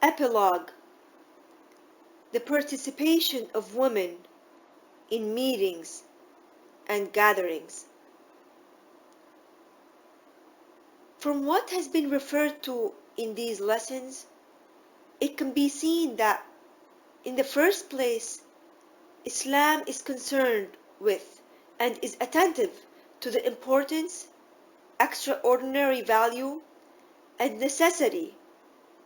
Epilogue: the participation of women in meetings and gatherings. From what has been referred to in these lessons, it can be seen that, in the first place, Islam is concerned with and is attentive to the importance, extraordinary value, and necessity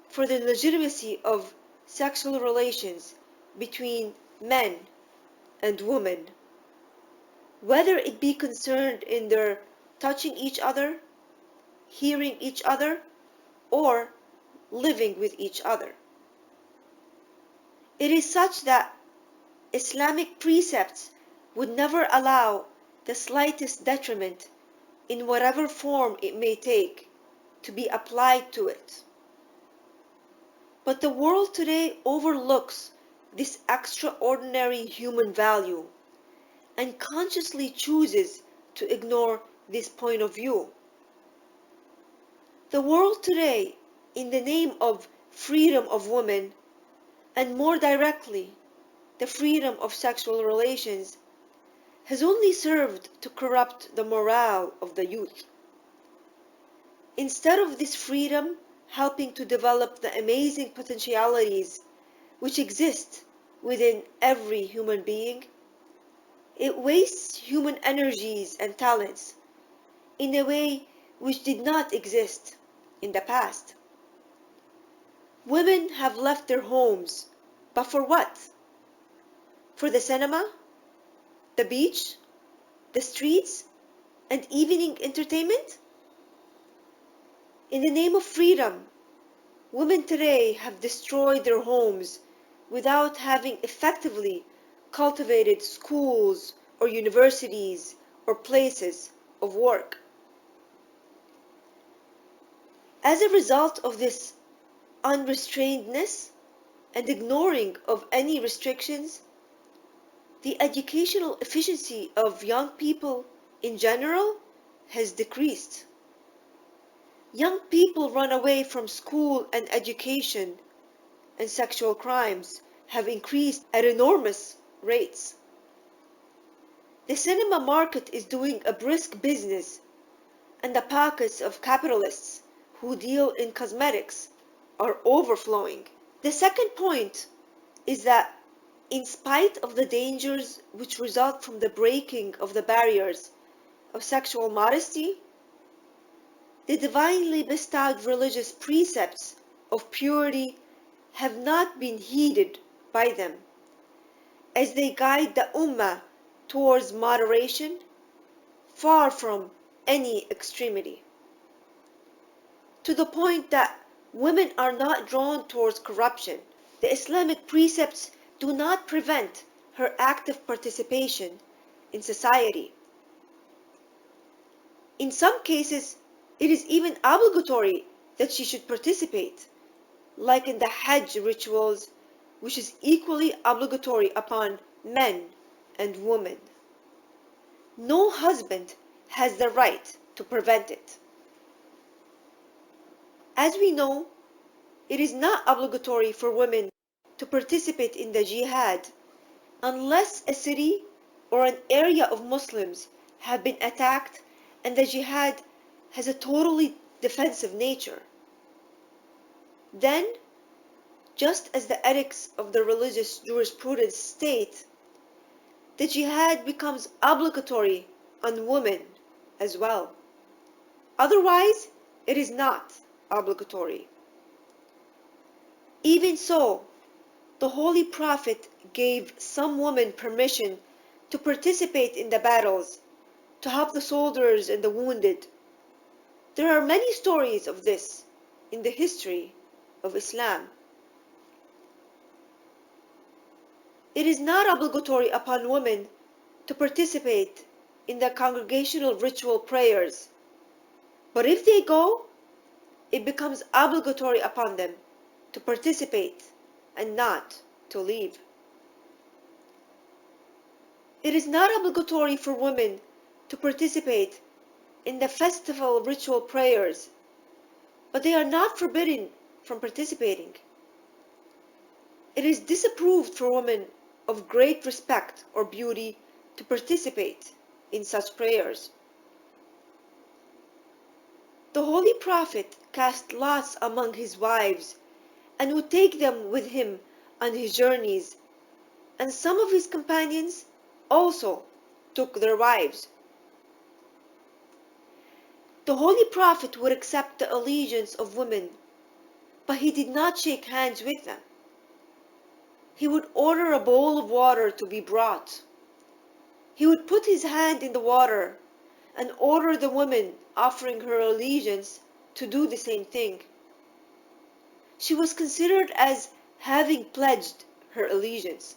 for the legitimacy of sexual relations between men and women, whether it be concerned in their touching each other, hearing each other, or living with each other. It is such that Islamic precepts would never allow the slightest detriment, in whatever form it may take, to be applied to it. But the world today overlooks this extraordinary human value and consciously chooses to ignore this point of view. The world today, in the name of freedom of women, and more directly, the freedom of sexual relations, has only served to corrupt the morale of the youth. Instead of this freedom helping to develop the amazing potentialities which exist within every human being, it wastes human energies and talents in a way which did not exist in the past. Women have left their homes, but for what? For the cinema, the beach, the streets, and evening entertainment? In the name of freedom, women today have destroyed their homes without having effectively cultivated schools or universities or places of work. As a result of this unrestrainedness and ignoring of any restrictions, the educational efficiency of young people in general has decreased. Young people run away from school and education, and sexual crimes have increased at enormous rates. The cinema market is doing a brisk business, and the pockets of capitalists who deal in cosmetics are overflowing. The second point is that, in spite of the dangers which result from the breaking of the barriers of sexual modesty, the divinely bestowed religious precepts of purity have not been heeded by them, as they guide the Ummah towards moderation, far from any extremity, to the point that women are not drawn towards corruption. The Islamic precepts do not prevent her active participation in society. In some cases, it is even obligatory that she should participate, like in the Hajj rituals, which is equally obligatory upon men and women. No husband has the right to prevent it. As we know, it is not obligatory for women to participate in the jihad unless a city or an area of Muslims have been attacked and the jihad has a totally defensive nature. Then, just as the ethics of the religious jurisprudence state, the jihad becomes obligatory on women as well. Otherwise, it is not obligatory. Even so, the Holy Prophet gave some women permission to participate in the battles, to help the soldiers and the wounded. There are many stories of this in the history of Islam. It is not obligatory upon women to participate in the congregational ritual prayers, but if they go, it becomes obligatory upon them to participate and not to leave. It is not obligatory for women to participate in the festival ritual prayers, but they are not forbidden from participating. It is disapproved for women of great respect or beauty to participate in such prayers. The Holy Prophet cast lots among his wives and would take them with him on his journeys, and some of his companions also took their wives. The Holy Prophet would accept the allegiance of women, but he did not shake hands with them. He would order a bowl of water to be brought. He would put his hand in the water and order the woman offering her allegiance to do the same thing. She was considered as having pledged her allegiance.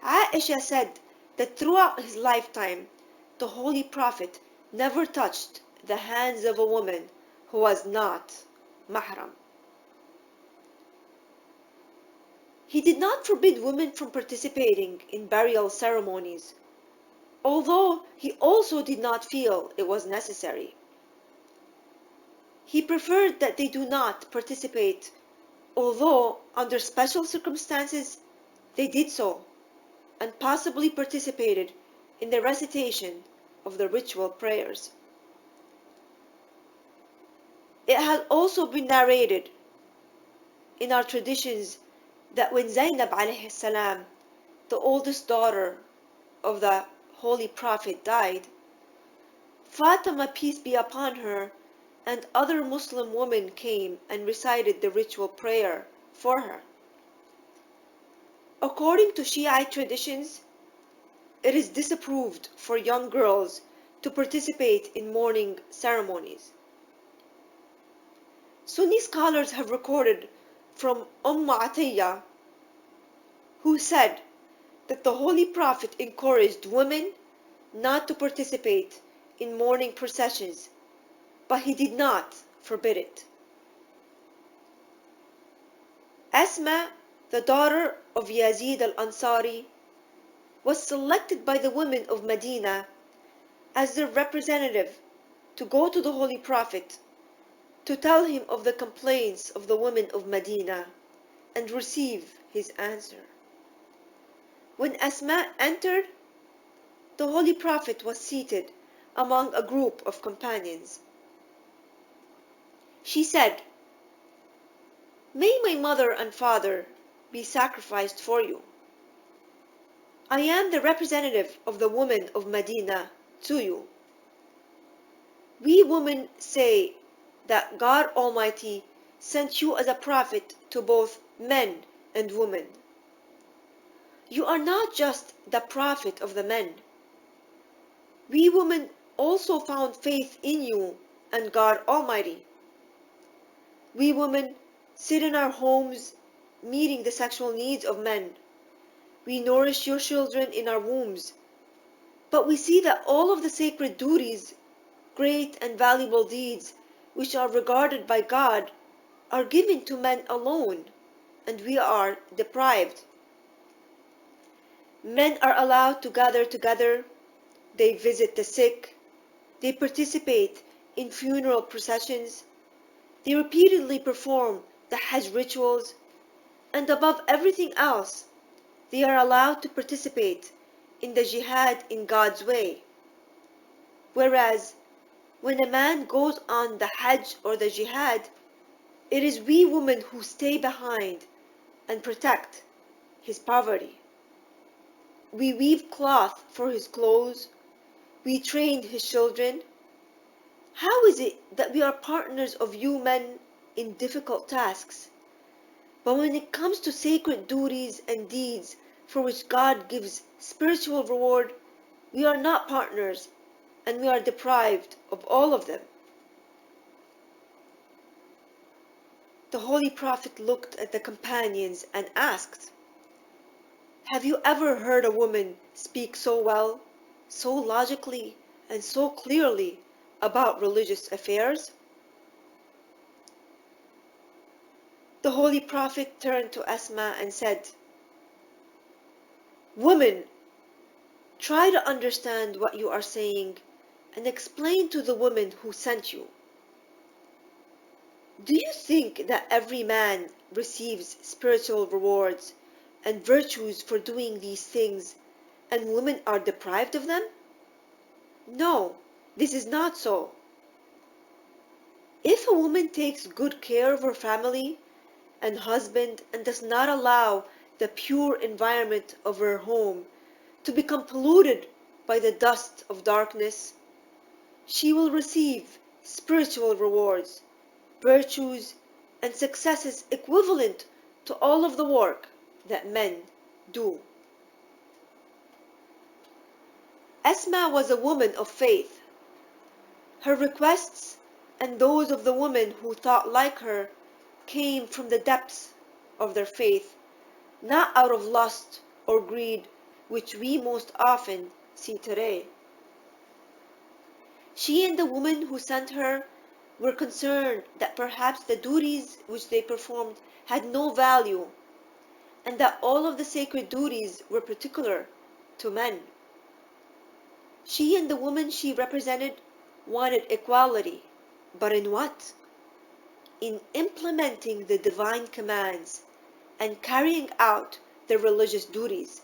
Aisha said that throughout his lifetime, the Holy Prophet never touched the hands of a woman who was not mahram. He did not forbid women from participating in burial ceremonies, although he also did not feel it was necessary. He preferred that they do not participate, although under special circumstances they did so, and possibly participated in the recitation of the ritual prayers. It had also been narrated in our traditions that when Zainab alayhi salam, the oldest daughter of the Holy Prophet, died, Fatima, peace be upon her, and other Muslim women came and recited the ritual prayer for her. According to Shiite traditions, it is disapproved for young girls to participate in mourning ceremonies. Sunni scholars have recorded from Atiyya, who said that the Holy Prophet encouraged women not to participate in mourning processions, but he did not forbid it. Asma, the daughter of Yazid al-Ansari, was selected by the women of Medina as their representative to go to the Holy Prophet to tell him of the complaints of the women of Medina and receive his answer. When Asma entered, the Holy Prophet was seated among a group of companions. She said, "May my mother and father be sacrificed for you. I am the representative of the women of Medina to you. We women say that God Almighty sent you as a prophet to both men and women. You are not just the prophet of the men. We women also found faith in you and God Almighty. We women sit in our homes meeting the sexual needs of men. We nourish your children in our wombs. But we see that all of the sacred duties, great and valuable deeds, which are regarded by God, are given to men alone, and we are deprived. Men are allowed to gather together, they visit the sick, they participate in funeral processions, they repeatedly perform the Hajj rituals, and above everything else, they are allowed to participate in the jihad in God's way. Whereas, when a man goes on the Hajj or the jihad, it is we women who stay behind and protect his poverty. We weave cloth for his clothes. We train his children. How is it that we are partners of you men in difficult tasks, but when it comes to sacred duties and deeds for which God gives spiritual reward, we are not partners and we are deprived of all of them? The Holy Prophet looked at the companions and asked, "Have you ever heard a woman speak so well, so logically, and so clearly about religious affairs?" The Holy Prophet turned to Asma and said, "Woman, try to understand what you are saying and explain to the woman who sent you." Do you think that every man receives spiritual rewards and virtues for doing these things, and women are deprived of them? No, this is not so. If a woman takes good care of her family and husband and does not allow the pure environment of her home to become polluted by the dust of darkness, she will receive spiritual rewards, virtues, and successes equivalent to all of the work that men do. Asma was a woman of faith. Her requests and those of the women who thought like her came from the depths of their faith, not out of lust or greed, which we most often see today. She and the woman who sent her were concerned that perhaps the duties which they performed had no value, and that all of the sacred duties were particular to men. She and the woman she represented wanted equality, but in what? In implementing the divine commands and carrying out their religious duties.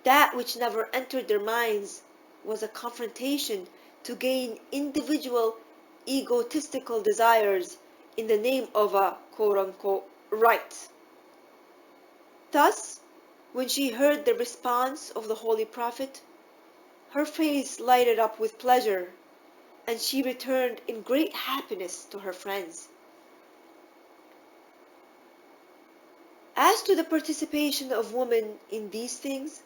That which never entered their minds was a confrontation to gain individual egotistical desires in the name of a quote-unquote right. Thus, when she heard the response of the Holy Prophet, her face lighted up with pleasure, and she returned in great happiness to her friends. As to the participation of women in these things,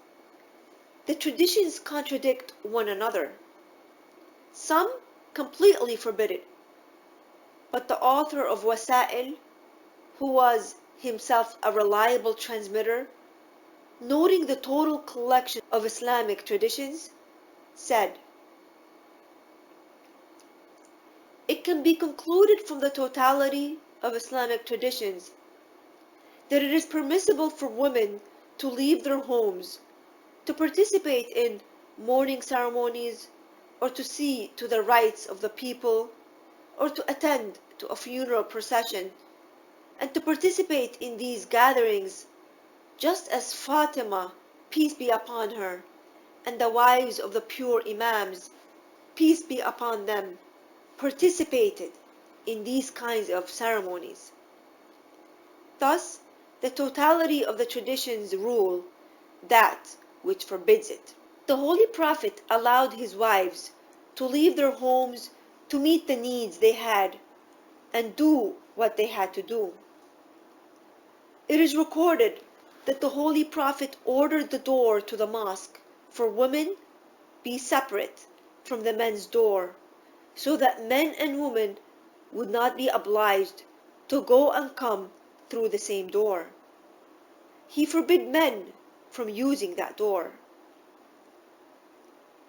the traditions contradict one another. Some completely forbid it, but the author of Wasa'il, who was himself a reliable transmitter, noting the total collection of Islamic traditions, said, "It can be concluded from the totality of Islamic traditions that it is permissible for women to leave their homes, to participate in mourning ceremonies, or to see to the rights of the people, or to attend to a funeral procession, and to participate in these gatherings, just as Fatima, peace be upon her, and the wives of the pure Imams, peace be upon them, participated in these kinds of ceremonies." Thus, the totality of the traditions rule that which forbids it. The Holy Prophet allowed his wives to leave their homes to meet the needs they had and do what they had to do. It is recorded that the Holy Prophet ordered the door to the mosque for women be separate from the men's door, so that men and women would not be obliged to go and come through the same door. He forbid men from using that door.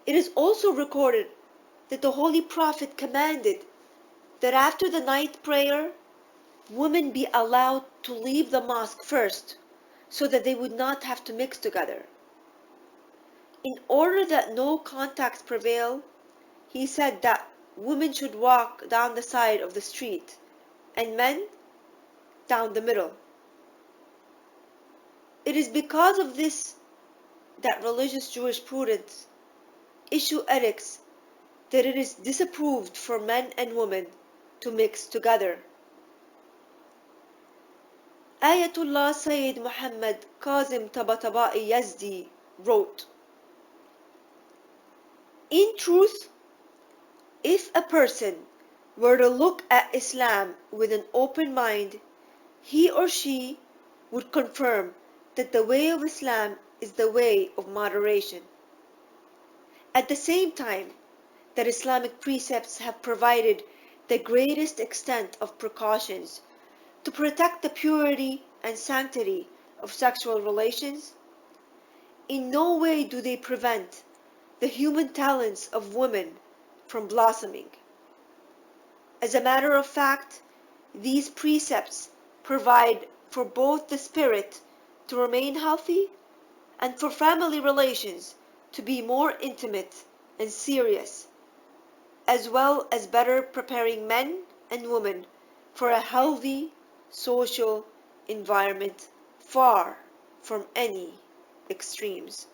It is also recorded that the Holy Prophet commanded that after the night prayer, women be allowed to leave the mosque first, so that they would not have to mix together. In order that no contacts prevail, he said that women should walk down the side of the street, and men down the middle. It is because of this that religious jurisprudence issue edicts that it is disapproved for men and women to mix together. Ayatollah Sayyid Muhammad Kazim Tabatabai Yazdi wrote, "In truth, if a person were to look at Islam with an open mind, he or she would confirm that the way of Islam is the way of moderation. At the same time, that Islamic precepts have provided the greatest extent of precautions to protect the purity and sanctity of sexual relations, in no way do they prevent the human talents of women from blossoming. As a matter of fact, these precepts provide for both the spirit to remain healthy and for family relations to be more intimate and serious, as well as better preparing men and women for a healthy social environment far from any extremes.